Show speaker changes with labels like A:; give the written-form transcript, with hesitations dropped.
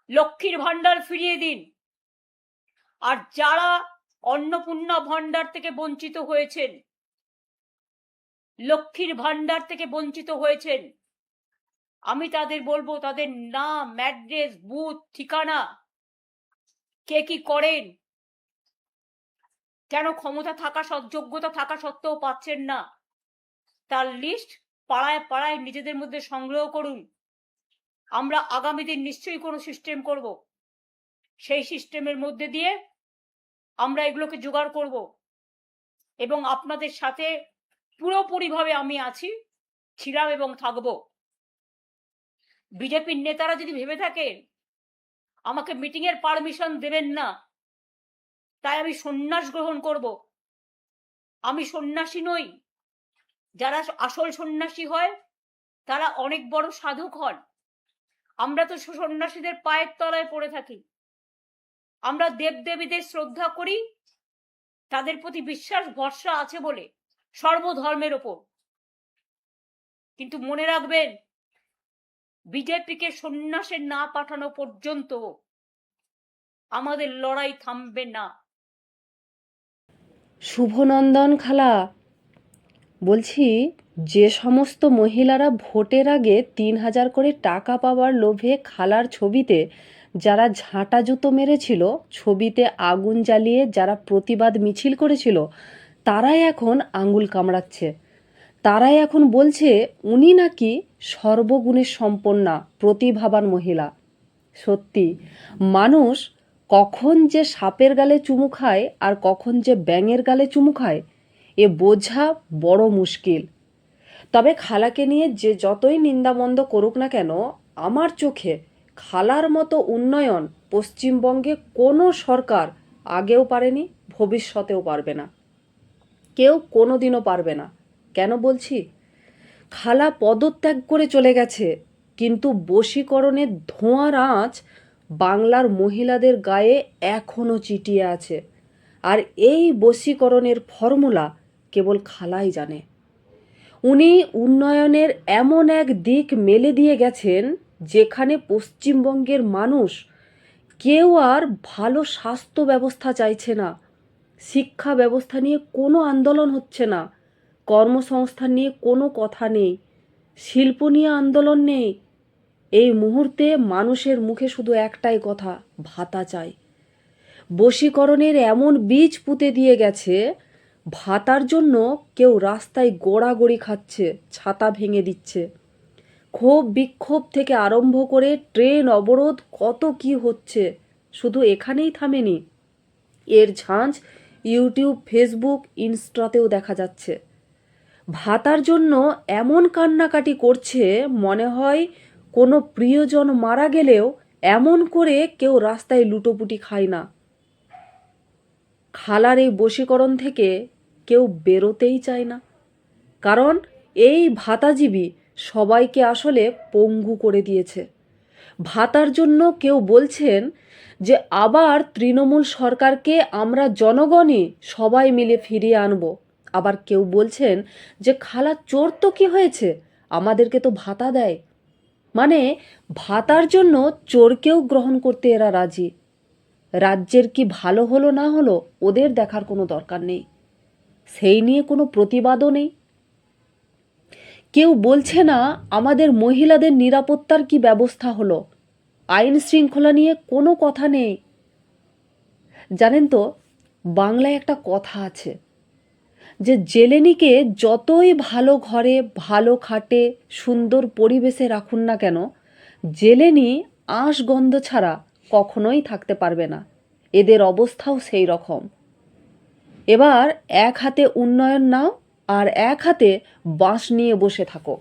A: লক্ষ্মীর ভান্ডার ফিরিয়ে দিন। আর যারা অন্নপূর্ণা ভান্ডার থেকে বঞ্চিত হয়েছেন, লক্ষ্মীর ভান্ডার থেকে বঞ্চিত হয়েছেন, আমি তাদের বলবো তাদের নাম, অ্যাড্রেস, বুথ, ঠিকানা, কে কি করেন, কেন ক্ষমতা থাকা, যোগ্যতা থাকা সত্ত্বেও পাচ্ছেন না, তার লিস্ট পাড়ায় পাড়ায় নিজেদের মধ্যে সংগ্রহ করুন। আমরা আগামী দিন নিশ্চয়ই কোনো সিস্টেম করব, সেই সিস্টেমের মধ্যে দিয়ে আমরা এগুলোকে জোগাড় করব এবং আপনাদের সাথে পুরোপুরিভাবে আমি আছি, ছিলাম এবং থাকব। বিজেপির নেতারা যদি ভেবে থাকেন আমাকে মিটিং এর পারমিশন দেবেন না, তাই আমি সন্ন্যাস গ্রহণ করব, আমি সন্ন্যাসী নই। যারা আসল সন্ন্যাসী হয় তারা অনেক বড় সাধক হন। আমরা তো সন্ন্যাসীদের পায়ের তলায় পড়ে থাকি। আমরা দেবদেবীদের শ্রদ্ধা করি, তাদের প্রতি বিশ্বাস ভরসা আছে বলে, সর্বধর্মের ওপর। কিন্তু মনে রাখবেন, বিজেপিকে সন্ন্যাসে না পাঠানো পর্যন্ত আমাদের লড়াই থামবে না।
B: শুভনন্দন খালা, বলছি যে সমস্ত মহিলারা ভোটের আগে 3,000 করে টাকা পাওয়ার লোভে খালার ছবিতে যারা ঝাঁটা জুতো মেরেছিল, ছবিতে আগুন জ্বালিয়ে যারা প্রতিবাদ মিছিল করেছিল, তারাই এখন আঙুল কামড়াচ্ছে। তারাই এখন বলছে উনি নাকি সর্বগুণে সম্পন্না, প্রতিভাবান মহিলা। সত্যি, মানুষ কখন যে সাপের গালে চুমু খায় আর কখন যে ব্যাঙের গালে চুমু খায় এ বোঝা বড় মুশকিল। তবে খালাকে নিয়ে যে যতই নিন্দামন্দ করুক না কেন, আমার চোখে খালার মতো উন্নয়ন পশ্চিমবঙ্গে কোনো সরকার আগেও পারেনি, ভবিষ্যতেও পারবে না, কেউ কোনো দিনও পারবে না। কেন বলছি? খালা পদত্যাগ করে চলে গেছে, কিন্তু বশীকরণের ধোঁয়ার আঁচ বাংলার মহিলাদের গায়ে এখনও চিটিয়ে আছে। আর এই বশীকরণের ফর্মুলা কেবল খালাই জানে। উনি উন্নয়নের এমন এক দিক মেলে দিয়ে গেছেন যেখানে পশ্চিমবঙ্গের মানুষ কেউ আর ভালো স্বাস্থ্য ব্যবস্থা চাইছে না, শিক্ষা ব্যবস্থা নিয়ে কোনো আন্দোলন হচ্ছে না, কর্মসংস্থান নিয়ে কোনো কথা নেই, শিল্প নিয়ে আন্দোলন নেই। এই মুহূর্তে মানুষের মুখে শুধু একটাই কথা, ভাতা চাই। বশীকরণের এমন বীজ পুঁতে দিয়ে গেছে, ভাতার জন্য কেউ রাস্তায় গোড়াগড়ি খাচ্ছে, ছাতা ভেঙে দিচ্ছে। ক্ষোভ বিক্ষোভ থেকে আরম্ভ করে ট্রেন অবরোধ, কত কি হচ্ছে, শুধু এখানেই থামেনি। এর ঝাঁঝ ইউটিউব, ফেসবুক, ইনস্টাতেও দেখা যাচ্ছে। ভাতার জন্য এমন কান্নাকাটি করছে মনে হয় কোনো প্রিয়জন মারা গেলেও এমন করে কেউ রাস্তায় লুটোপুটি খায় না। খালার এই বশীকরণ থেকে কেউ বেরোতেই চায় না, কারণ এই ভাতাজীবী সবাইকে আসলে পঙ্গু করে দিয়েছে। ভাতার জন্য কেউ বলছেন যে আবার তৃণমূল সরকারকে আমরা জনগণই সবাই মিলে ফিরিয়ে আনব। আবার কেউ বলছেন যে খালা চোর তো কি হয়েছে, আমাদেরকে তো ভাতা দেয়। মানে ভাতার জন্য চোরকেও গ্রহণ করতে এরা রাজি। রাজ্যের কি ভালো হলো না হলো ওদের দেখার কোনো দরকার নেই, সেই নিয়ে কোনো প্রতিবাদও নেই। কেউ বলছে না আমাদের মহিলাদের নিরাপত্তার কি ব্যবস্থা হলো, আইন শৃঙ্খলা নিয়ে কোনো কথা নেই। জানেন তো, বাংলায় একটা কথা আছে যে জেলেনিকে যতই ভালো ঘরে, ভালো খাটে, সুন্দর পরিবেশে রাখুন না কেন, জেলেনি আঁশ গন্ধ ছাড়া কখনোই থাকতে পারবে না। এদের অবস্থাও সেই রকম। এবার এক হাতে উন্নয়ন নাও আর এক হাতে বাঁশ নিয়ে বসে থাকো।